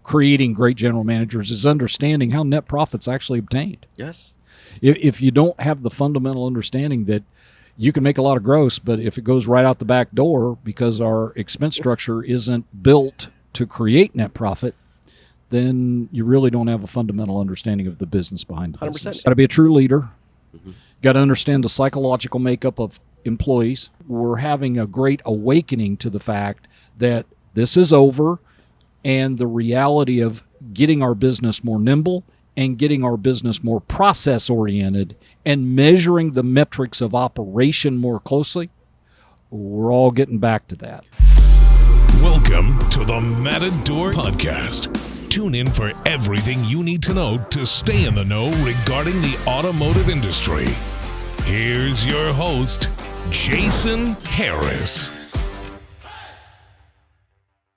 creating great general managers is understanding how net profit's actually obtained. Yes. If you don't have the fundamental understanding that you can make a lot of gross, but if it goes right out the back door because our expense structure isn't built to create net profit, then you really don't have a fundamental understanding of the business behind the 100%. business. Got to be a true leader. Got to understand the psychological makeup of employees. We're having a great awakening to the fact that this is over, and the reality of getting our business more nimble and getting our business more process-oriented and measuring the metrics of operation more closely, we're all getting back to that. Welcome to the Matador Buscast. Tune in for everything you need to know to stay in the know regarding the automotive industry. Here's your host, Jason Harris.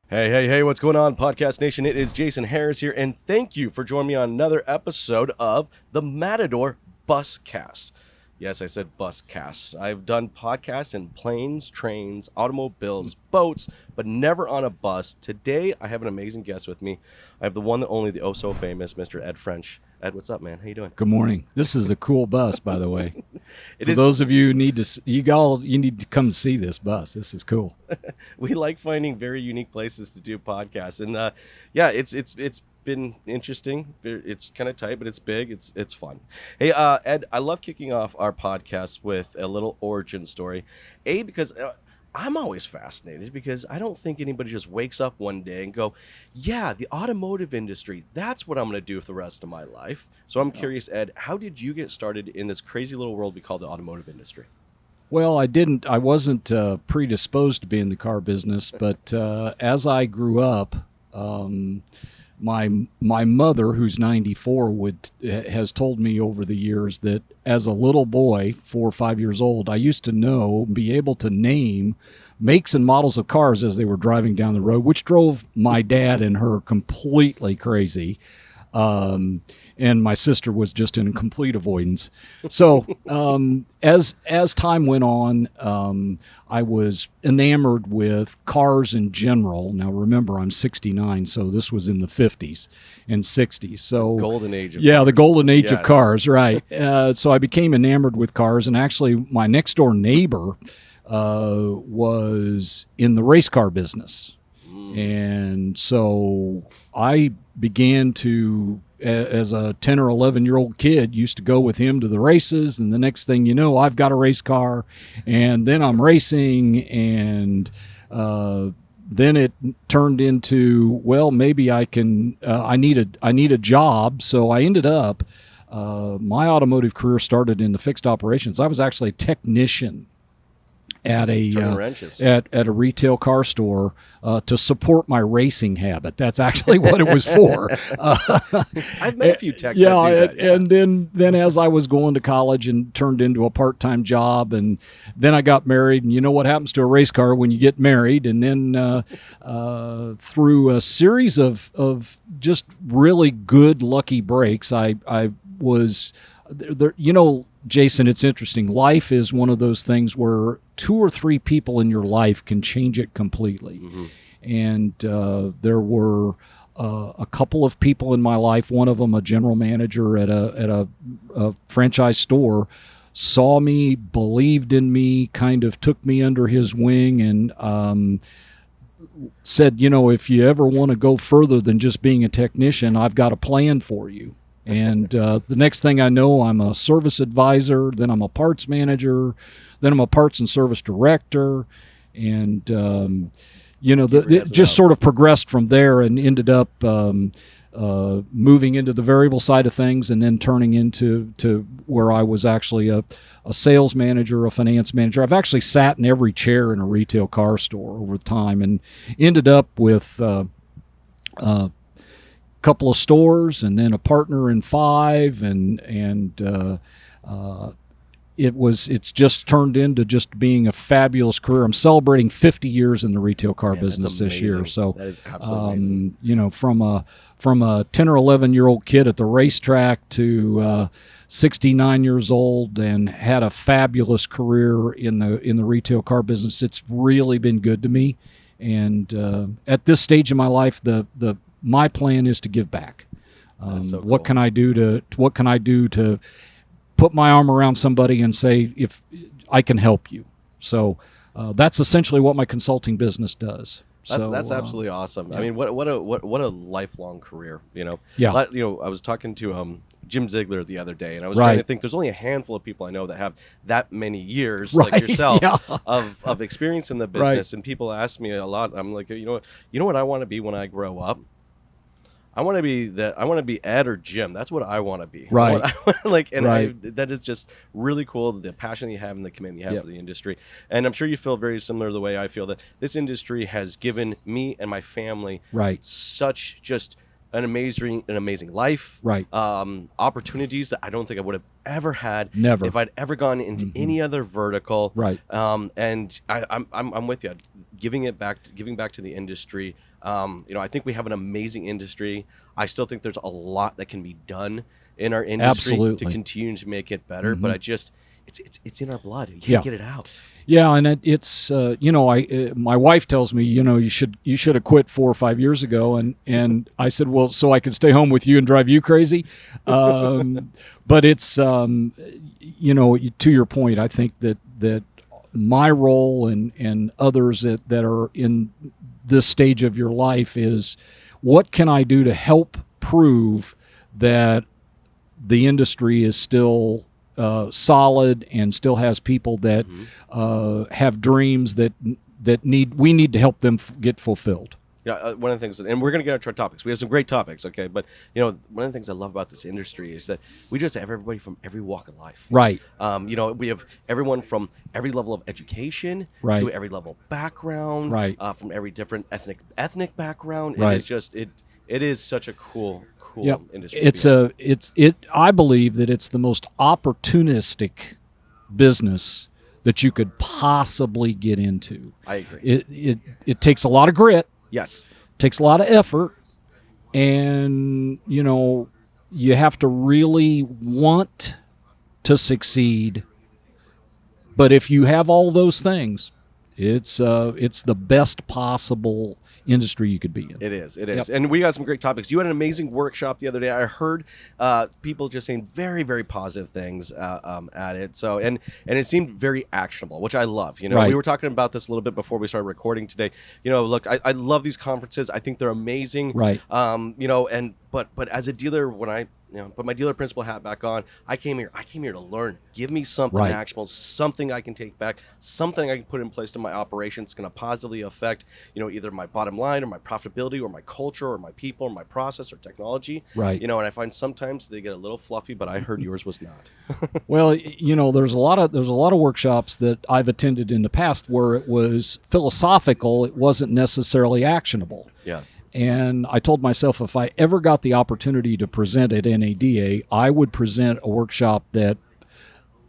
Hey, what's going on, Podcast Nation? It is Jason Harris here, and thank you for joining me on another episode of the Matador Buscast. Yes, I said buscasts. I've done podcasts in planes, trains, automobiles, boats, but never on a bus. Today, I have an amazing guest with me. I have the one, the only, the oh-so-famous Mr. Ed French. Ed, what's up, man? How you doing? Good morning. This is a cool bus, by the way. For those of you who need to, you need to come see this bus. This is cool. We like finding very unique places to do podcasts, and it's been interesting. It's kind of tight, but it's big. It's fun. Hey, Ed, I love kicking off our podcast with a little origin story. Because I'm always fascinated because I don't think anybody just wakes up one day and go, yeah, the automotive industry, that's what I'm going to do for the rest of my life. So I'm curious, Ed, how did you get started in this crazy little world we call the automotive industry? Well, I wasn't predisposed to be in the car business, but as I grew up, my mother, who's 94, has told me over the years that as a little boy, 4 or 5 years old, I used to be able to name makes and models of cars as they were driving down the road, which drove my dad and her completely crazy. And my sister was just in complete avoidance. So as time went on, I was enamored with cars in general. Now, remember, I'm 69, so this was in the 50s and 60s. So golden age of cars. The golden age Yes. of cars, right. So I became enamored with cars, and actually my next-door neighbor was in the race car business. And so I began to, as a 10 or 11-year-old kid, used to go with him to the races, and the next thing you know, I've got a race car, and then I'm racing, and then it turned into, well, maybe I can, I need a job, so I ended up, my automotive career started in the fixed operations. I was actually a technician at a retail car store to support my racing habit. That's actually what it was for. I've met a few techs that do that. Yeah. And then as I was going to college and turned into a part-time job, and then I got married, and you know what happens to a race car when you get married, and then through a series of just really good lucky breaks, I was there. Jason, it's interesting. Life is one of those things where 2 or 3 people in your life can change it completely. Mm-hmm. And there were a couple of people in my life, one of them a general manager at a franchise store, saw me, believed in me, kind of took me under his wing, and said, if you ever want to go further than just being a technician, I've got a plan for you. And the next thing I know, I'm a service advisor, then I'm a parts manager, then I'm a parts and service director, and it just sort of progressed from there and ended up moving into the variable side of things, and then turning into where I was actually a sales manager, a finance manager. I've actually sat in every chair in a retail car store over time, and ended up with couple of stores, and then a partner in 5, and it's just turned into just being a fabulous career. I'm celebrating 50 years in the retail car business this year. So that is absolutely amazing. From a 10 or 11-year-old kid at the racetrack to 69 years old, and had a fabulous career in the retail car business. It's really been good to me. And at this stage in my life, the my plan is to give back. That's so cool. What can I do to put my arm around somebody and say, if I can help you? So that's essentially what my consulting business does. That's absolutely awesome. Yeah. I mean, what a lifelong career, Yeah. I was talking to Jim Ziegler the other day, and I was Right. trying to think. There's only a handful of people I know that have that many years, Right. like yourself, Yeah. of experience in the business. And people ask me a lot. I'm like, you know what I want to be when I grow up? I want to be Ed or Jim. That's what I want to be. Right. Right. That is just really cool. The passion you have and the commitment you have Yep. for the industry. And I'm sure you feel very similar to the way I feel, that this industry has given me and my family Right. such just an amazing life. Right. Opportunities that I don't think I would have ever had. Never. If I'd ever gone into any other vertical. Right. And I'm with you. Giving back to the industry. I think we have an amazing industry. I still think there's a lot that can be done in our industry Absolutely. to continue to make it better. But it's in our blood. You can't Yeah. get it out. Yeah, and it's my wife tells me, you should have quit 4 or 5 years ago, and I said, well, so I could stay home with you and drive you crazy. But it's to your point, I think that my role and others that are in this stage of your life is, what can I do to help prove that the industry is still solid and still has people that have dreams that we need to help them get fulfilled. Yeah, one of the things, and we're going to get into our topics. We have some great topics, okay? But, one of the things I love about this industry is that we just have everybody from every walk of life. Right. We have everyone from every level of education Right. to every level of background, Right. From every different ethnic background. Right. It is just it is such a cool Yep. industry. I believe that it's the most opportunistic business that you could possibly get into. I agree. It takes a lot of grit. Yes. Takes a lot of effort, and you have to really want to succeed. But if you have all those things, it's the best possible industry you could be in. It is. Yep. And we got some great topics. You had an amazing workshop the other day. I heard people just saying very, very positive things at it. So and it seemed very actionable, which I love. Right. We were talking about this a little bit before we started recording today. Look, I love these conferences. I think they're amazing. Right. But as a dealer, when I put my dealer principal hat back on, I came here to learn. Give me something Right. actionable, something I can take back, something I can put in place to my operation. It's going to positively affect, either my bottom line or my profitability or my culture or my people or my process or technology. Right. And I find sometimes they get a little fluffy, but I heard yours was not. Well, there's a lot of workshops that I've attended in the past where it was philosophical. It wasn't necessarily actionable. Yeah. And I told myself, if I ever got the opportunity to present at NADA, I would present a workshop that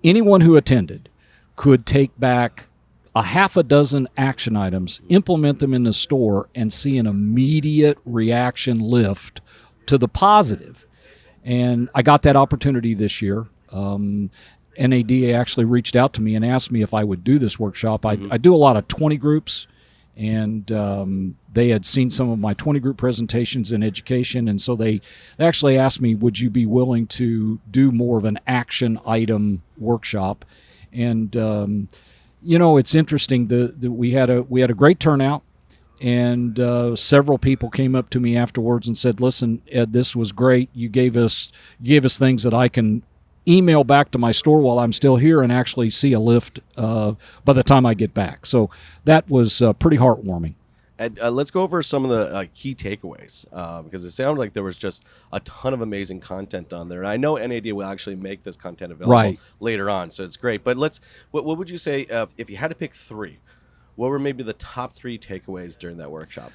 anyone who attended could take back a half a dozen action items, implement them in the store, and see an immediate reaction lift to the positive. And I got that opportunity this year. NADA actually reached out to me and asked me if I would do this workshop. I do a lot of 20 groups, and they had seen some of my 20 group presentations in education, and so they actually asked me, would you be willing to do more of an action item workshop? And it's interesting that we had a great turnout, and several people came up to me afterwards and said, listen, Ed, this was great. You gave us things that I can email back to my store while I'm still here and actually see a lift by the time I get back. So that was pretty heartwarming. And let's go over some of the key takeaways because it sounded like there was just a ton of amazing content on there. And I know NAD will actually make this content available later on, so it's great. But what would you say if you had to pick three? What were maybe the top three takeaways during that workshop?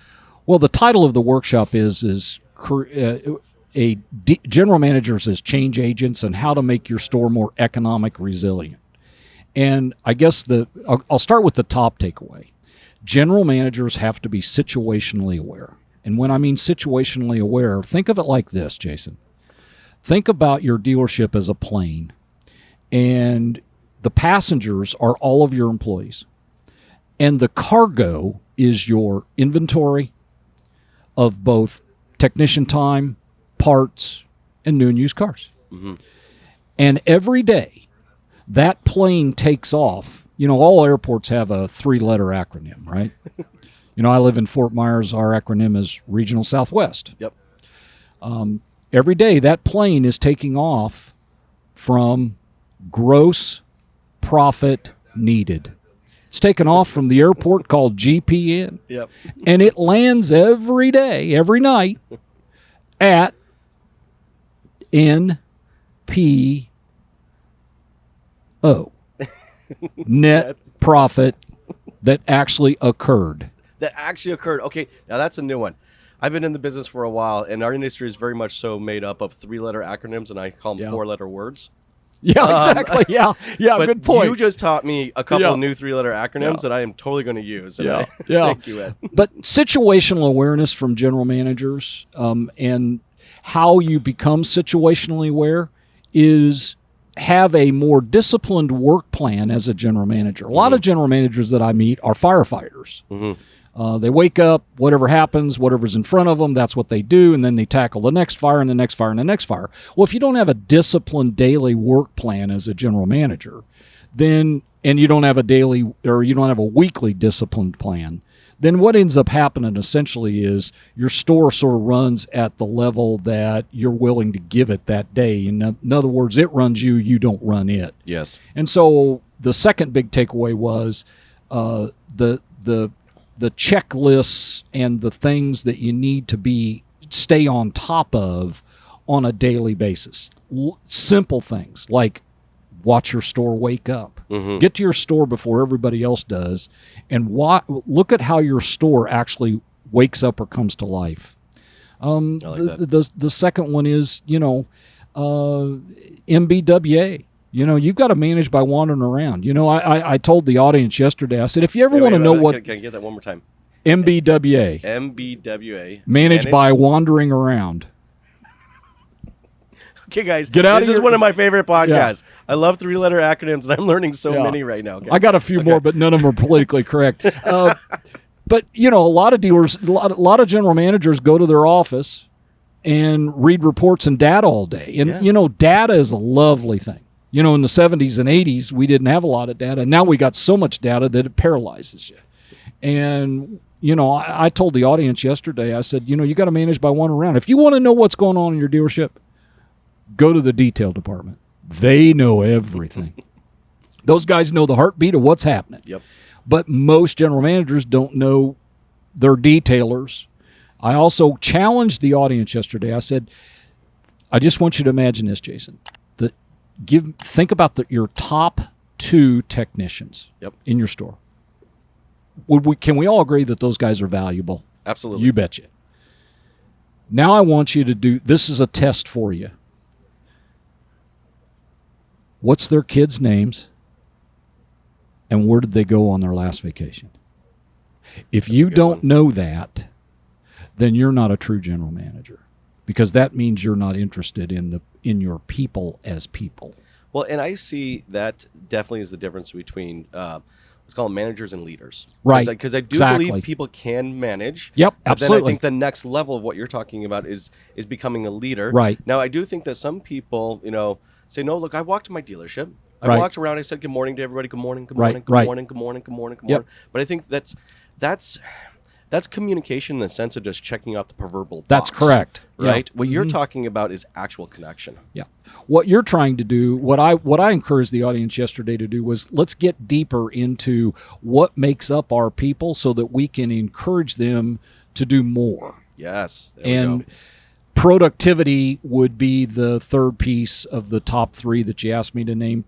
Well, the title of the workshop is General Managers as Change Agents and How to Make Your Store More Economic Resilient. And I guess I'll start with the top takeaway. General managers have to be situationally aware. And when I mean situationally aware, think of it like this, Jason. Think about your dealership as a plane, and the passengers are all of your employees. And the cargo is your inventory of both technician time, parts, and new and used cars. Mm-hmm. And every day that plane takes off. You know, all airports have a 3-letter acronym, right? You know, I live in Fort Myers. Our acronym is Regional Southwest. Yep. Every day that plane is taking off from gross profit needed. It's taken off from the airport called GPN. Yep. And it lands every day, every night at NPO. Net profit that actually occurred. That actually occurred. Okay, now that's a new one. I've been in the business for a while, and our industry is very much so made up of 3-letter acronyms, and I call them 4-letter words. Yeah, exactly. Yeah, But good point. you just taught me a couple new 3-letter acronyms that I am totally going to use. And thank you, Ed. But situational awareness from general managers and how you become situationally aware is have a more disciplined work plan as a general manager. A lot of general managers that I meet are firefighters. Mm-hmm. They wake up, whatever happens, whatever's in front of them, that's what they do, and then they tackle the next fire and the next fire and the next fire. Well, if you don't have a disciplined daily work plan as a general manager, then and you don't have a daily or you don't have a weekly disciplined plan, then what ends up happening essentially is your store sort of runs at the level that you're willing to give it that day. In other words, it runs you, you don't run it. Yes. And so the second big takeaway was the checklists and the things that you need to stay on top of on a daily basis. Simple things like watch your store wake up. Mm-hmm. Get to your store before everybody else does, and look at how your store actually wakes up or comes to life. The second one is, MBWA. You've got to manage by wandering around. I told the audience yesterday, I said, if you ever want to know what... Can I get that one more time? MBWA. MBWA. Manage by wandering around. Okay, guys. Get out this of is your... one of my favorite podcasts. Yeah. I love 3-letter acronyms, and I'm learning so many right now. Okay. I got a few more, but none of them are politically correct. But, a lot of dealers, a lot of general managers go to their office and read reports and data all day. And, data is a lovely thing. In the 70s and 80s, we didn't have a lot of data. Now we got so much data that it paralyzes you. And, I told the audience yesterday, I said, you got to manage by one around. If you want to know what's going on in your dealership, go to the detail department. They know everything. Those guys know the heartbeat of what's happening. Yep. But most general managers don't know their detailers. I also challenged the audience yesterday. I said, I just want you to imagine this, Jason. Think about your top 2 technicians in your store. Can we all agree that those guys are valuable? Absolutely. You betcha. Now I want you to this is a test for you. What's their kids' names? And where did they go on their last vacation? If you don't know that, then you're not a true general manager, because that means you're not interested in your people as people. Well, and I see that definitely is the difference between let's call them managers and leaders. Right. Because I do believe people can manage. Yep, but absolutely. then I think the next level of what you're talking about is becoming a leader. Right. Now, I do think that some people, say, no, look, I walked to my dealership. I walked around. I said good morning to everybody. Good morning. Good morning. Good morning. Good morning. Good morning. Good morning. But I think that's communication in the sense of just checking off the proverbial box. That's correct. Right. Yeah. What you're talking about is actual connection. Yeah. What you're trying to do, what I encouraged the audience yesterday to do was let's get deeper into what makes up our people so that we can encourage them to do more. Yes. There we go. Productivity would be the third piece of the top 3 that you asked me to name.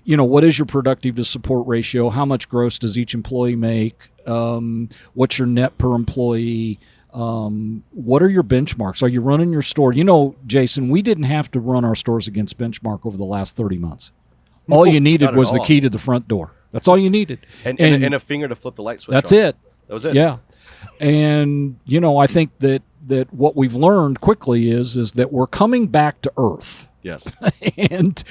What is your productive to support ratio? How much gross does each employee make? What's your net per employee? What are your benchmarks? Are you running your store? Jason, we didn't have to run our stores against benchmark over the last 30 months. All you needed was the key to the front door. That's all you needed. And a finger to flip the light switch. That's on. it. That was it. Yeah. And, I think that what we've learned quickly is that we're coming back to earth. Yes. And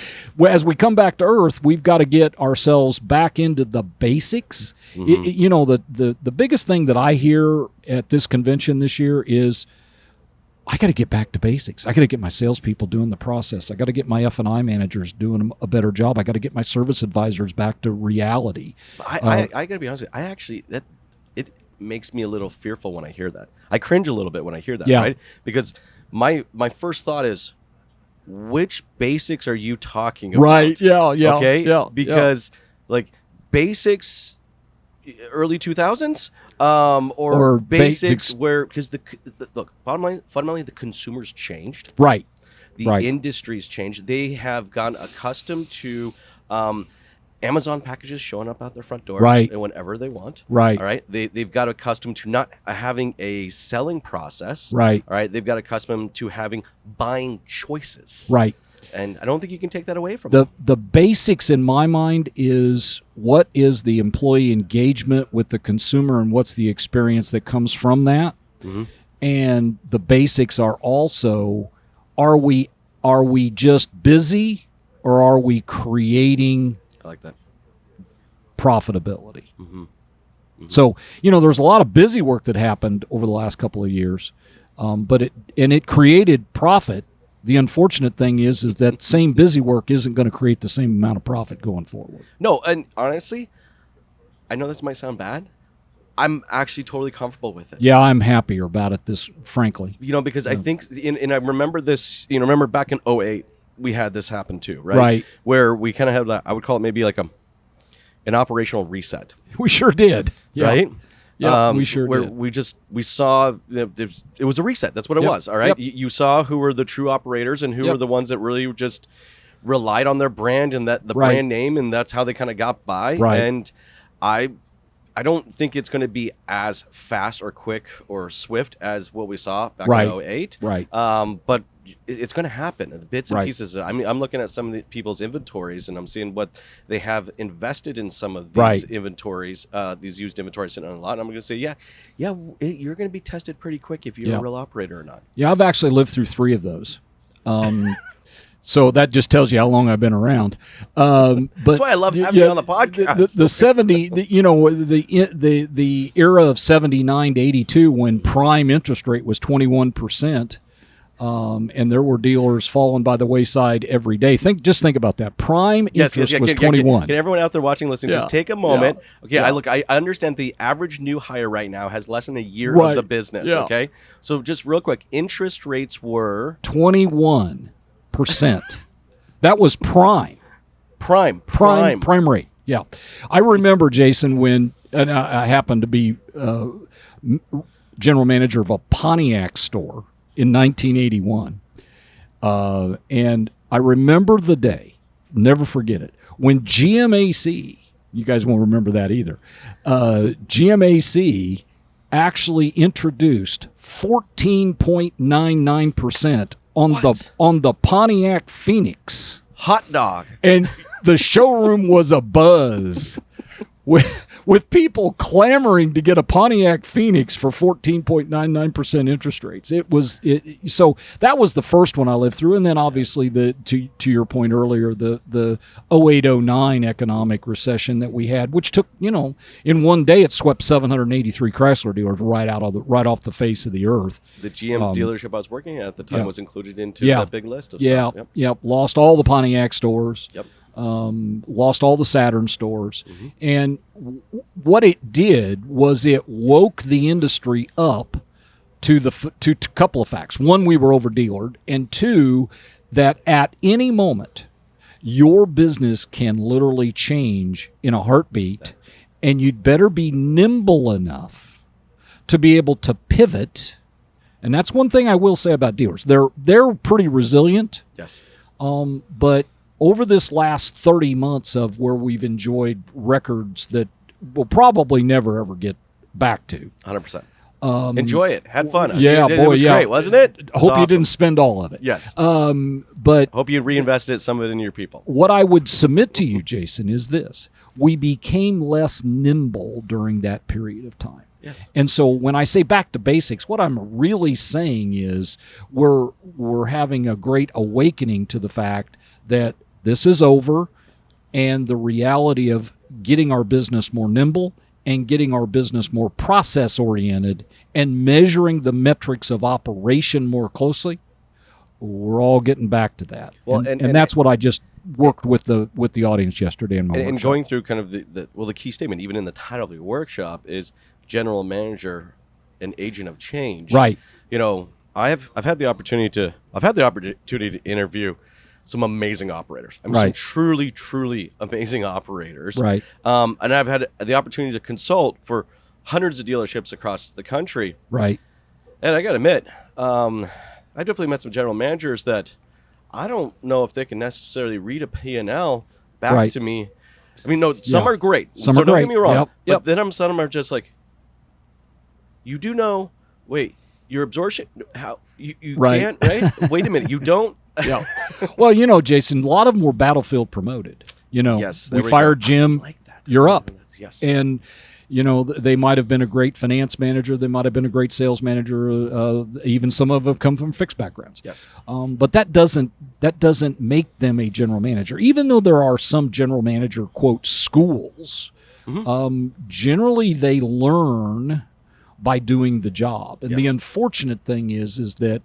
as we come back to earth, we've got to get ourselves back into the basics. Mm-hmm. The biggest thing that I hear at this convention this year is I got to get back to basics. I got to get my salespeople doing the process. I got to get my F&I managers doing a better job. I got to get my service advisors back to reality. I got to be honest with you. I actually, it makes me a little fearful when I hear that. I cringe a little bit when I hear that, right? Because my first thought is, which basics are you talking about? Right, yeah. Okay? Yeah, because, like, basics, early 2000s? Or basics where, because look, bottom line, fundamentally, the consumers changed. Right. The industry's changed. They have gotten accustomed to Amazon packages showing up at their front door and whenever they want. Right. All right. They've got accustomed to not having a selling process. Right. All right. They've got accustomed to having buying choices. Right. And I don't think you can take that away from them. The basics in my mind is what is the employee engagement with the consumer and what's the experience that comes from that. Mm-hmm. And the basics are also, are we just busy or are we creating I like that. profitability? Mm-hmm. Mm-hmm. So, there's a lot of busy work that happened over the last couple of years, but it created profit. The unfortunate thing is that same busy work isn't going to create the same amount of profit going forward. No, and honestly, I know this might sound bad. I'm actually totally comfortable with it. Yeah, I'm happier about it, frankly. Because I think, and I remember this, remember back in 2008, we had this happen too, right? Right. Where we kind of had that, I would call it maybe like an operational reset. We sure did. Yeah. Right? Yeah, we sure where did. we saw it was a reset. That's what it was. All right. Yep. You saw who were the true operators and who were the ones that really just relied on their brand and the brand name, and that's how they kind of got by. Right. And I don't think it's going to be as fast or quick or swift as what we saw back in 2008. Right. But it's going to happen. The bits and Right. pieces. I mean, I'm looking at some of the people's inventories, and I'm seeing what they have invested in some of these inventories, these used inventories sitting on a lot. And I'm going to say, you're going to be tested pretty quick if you're a real operator or not. Yeah, I've actually lived through 3 of those. So that just tells you how long I've been around. But that's why I love having you on the podcast. The 70, the era of 79 to 82 when prime interest rate was 21%. And there were dealers falling by the wayside every day. Just think about that. Prime interest was 21. Can everyone out there watching, listening, just take a moment? Yeah. Okay, I understand the average new hire right now has less than a year Right. of the business. Yeah. Okay, so just real quick, interest rates were 21%. That was prime rate. Yeah, I remember, Jason, when and I happened to be general manager of a Pontiac store in 1981, and I remember the day, never forget it, when GMAC, you guys won't remember that either, GMAC actually introduced 14.99% on the Pontiac Phoenix hot dog, and the showroom was abuzz with people clamoring to get a Pontiac Phoenix for 14.99% interest rates. So that was the first one I lived through, and then obviously to your point earlier, the 08-09 economic recession that we had, which took, in one day it swept 783 Chrysler dealers right off the face of the earth. The GM dealership I was working at the time was included into that big list of stuff. Yep. Lost all the Pontiac stores. Yep. Lost all the Saturn stores. Mm-hmm. And what it did was it woke the industry up to a couple of facts. One, we were over-dealered, and two, that at any moment, your business can literally change in a heartbeat, and you'd better be nimble enough to be able to pivot. And that's one thing I will say about dealers. They're pretty resilient. Yes. But over this last 30 months of where we've enjoyed records that we'll probably never, ever get back to. 100%. Enjoy it. Had fun. Yeah, it was great, wasn't it? Hope awesome. You didn't spend all of it. Yes. But hope you reinvested some of it in your people. What I would submit to you, Jason, is this. We became less nimble during that period of time. Yes. And so when I say back to basics, what I'm really saying is we're having a great awakening to the fact that this is over, and the reality of getting our business more nimble and getting our business more process oriented and measuring the metrics of operation more closely, we're all getting back to that. Well, and that's what I just worked with the audience yesterday in my workshop. And going through kind of the key statement, even in the title of your workshop, is general manager and agent of change. Right. You know, I've had the opportunity to interview some amazing operators. I mean, some truly amazing operators. Right. And I've had the opportunity to consult for hundreds of dealerships across the country. Right. And I got to admit, I definitely met some general managers that I don't know if they can necessarily read a P&L back to me. I mean, no, some are great. Some are don't great. get me wrong. Yep. But then some of them are just like, you do know, wait, your absorption, how, you can't, right? Wait a minute, you don't? Yeah. Well, you know, Jason, a lot of them were battlefield promoted. You know, Yes, we there fired go. Jim, I like that. you're up. Yes. And, you know, they might have been a great finance manager. They might have been a great sales manager. Even some of them have come from fixed backgrounds. Yes. But that doesn't make them a general manager. Even though there are some general manager, quote, schools, generally they learn by doing the job. And the unfortunate thing is that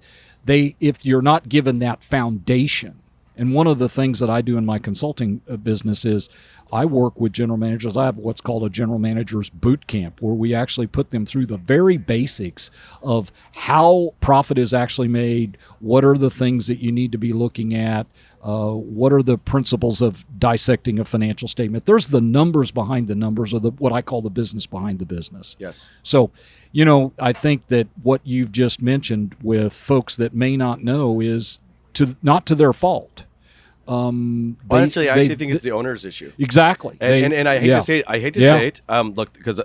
if you're not given that foundation, and one of the things that I do in my consulting business is I work with general managers. I have what's called a general manager's boot camp, where we actually put them through the very basics of how profit is actually made, what are the things that you need to be looking at, what are the principles of dissecting a financial statement. There's the numbers behind the numbers, or what I call the business behind the business. Yes. So, you know, I think that what you've just mentioned with folks that may not know is not to their fault. I actually think it's the owner's issue. Exactly. And I hate to say it. Look, because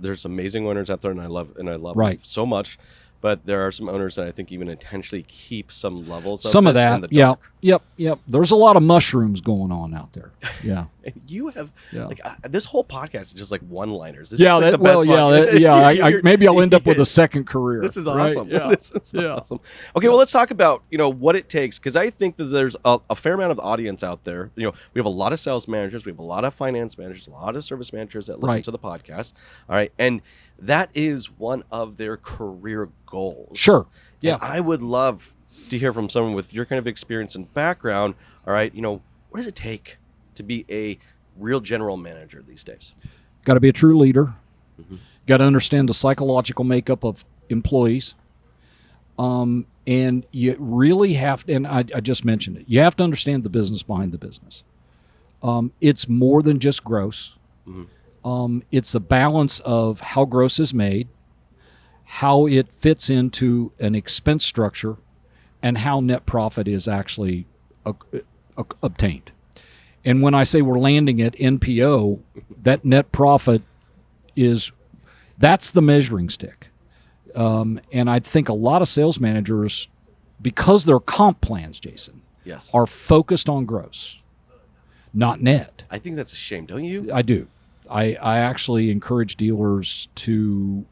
there's amazing owners out there, and I love them so much. But there are some owners that I think even intentionally keep some levels of some of this that. in the dark. Yep. There's a lot of mushrooms going on out there. Yeah. And you have like this whole podcast is just like one-liners. This Yeah. is like the best podcast. Maybe I'll end up with a second career. This is right? awesome. Yeah. This is awesome. Okay, well, let's talk about what it takes, because I think that there's a fair amount of audience out there. We have a lot of sales managers, we have a lot of finance managers, a lot of service managers that listen to the podcast. All right, and that is one of their career goals. Sure. Yeah. And I would love to hear from someone with your kind of experience and background. All right, what does it take to be a real general manager these days? Got to be a true leader. Got to understand the psychological makeup of employees. And you really have to, and I just mentioned it, you have to understand the business behind the business. It's more than just gross. It's a balance of how gross is made, how it fits into an expense structure, and how net profit is actually obtained. And when I say we're landing at NPO, that net profit that's the measuring stick. And I think a lot of sales managers, because their comp plans, Jason, are focused on gross, not net. I think that's a shame, don't you? I do. I actually encourage dealers to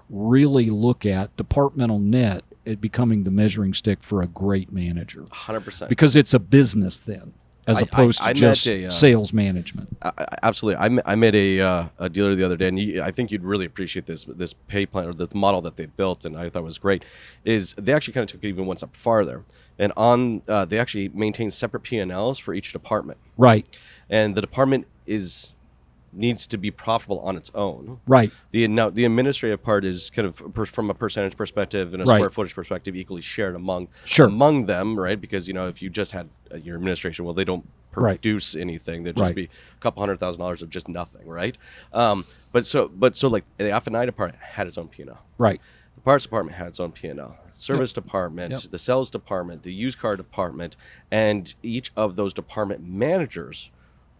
really look at departmental net at becoming the measuring stick for a great manager. 100%. Because it's a business then, as opposed to just sales management. Absolutely. I met a dealer the other day, and I think you'd really appreciate this pay plan, or this model that they built, and I thought was great, is they actually kind of took it even one step farther. And they actually maintain separate P&Ls for each department. Right. And the department needs to be profitable on its own. Right. The administrative part is kind of from a percentage perspective and a square footage perspective equally shared among them, right? Because if you just had your administration, well, they don't produce anything. There'd just be a couple $100,000 of just nothing, right? But so like the F&I department had its own P&L. Right. The parts department had its own P&L. Service department, the sales department, the used car department, and each of those department managers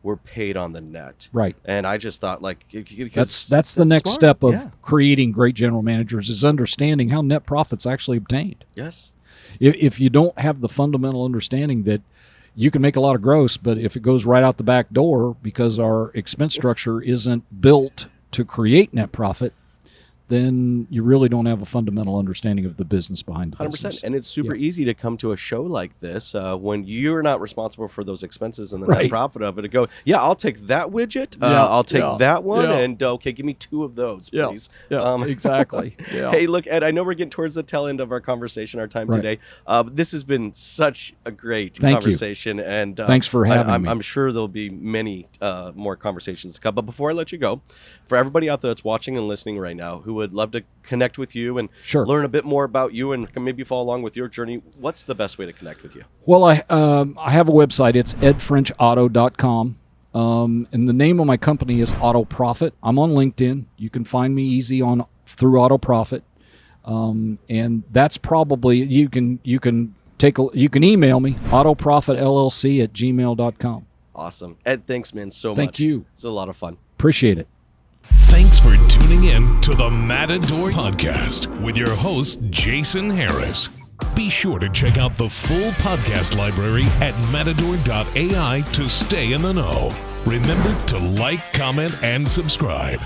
were paid on the net. Right. And I just thought, like, that's the next step of creating great general managers, is understanding how net profit's actually obtained. Yes. If you don't have the fundamental understanding that you can make a lot of gross, but if it goes right out the back door because our expense structure isn't built to create net profit, then you really don't have a fundamental understanding of the business behind the 100%. business. And it's super easy to come to a show like this when you're not responsible for those expenses and the net profit of it, to go, I'll take that widget. I'll take that one. And okay, give me 2 of those, please. Exactly. Hey, look, Ed, I know we're getting towards the tail end of our conversation, our time today. This has been such a great conversation. And thanks for having me. I'm sure there'll be many more conversations to come. But before I let you go, for everybody out there that's watching and listening right now who would love to connect with you and learn a bit more about you and can maybe follow along with your journey, what's the best way to connect with you? Well, I have a website. It's edfrenchauto.com. And the name of my company is Auto Profit. I'm on LinkedIn. You can find me easy through Auto Profit. And that's probably, you can email me, autoprofitllc@gmail.com. Awesome. Ed, thanks, man, so much. Thank you. It's a lot of fun. Appreciate it. Thanks for tuning in to the Matador Podcast with your host, Jason Harris. Be sure to check out the full podcast library at matador.ai to stay in the know. Remember to like, comment, and subscribe.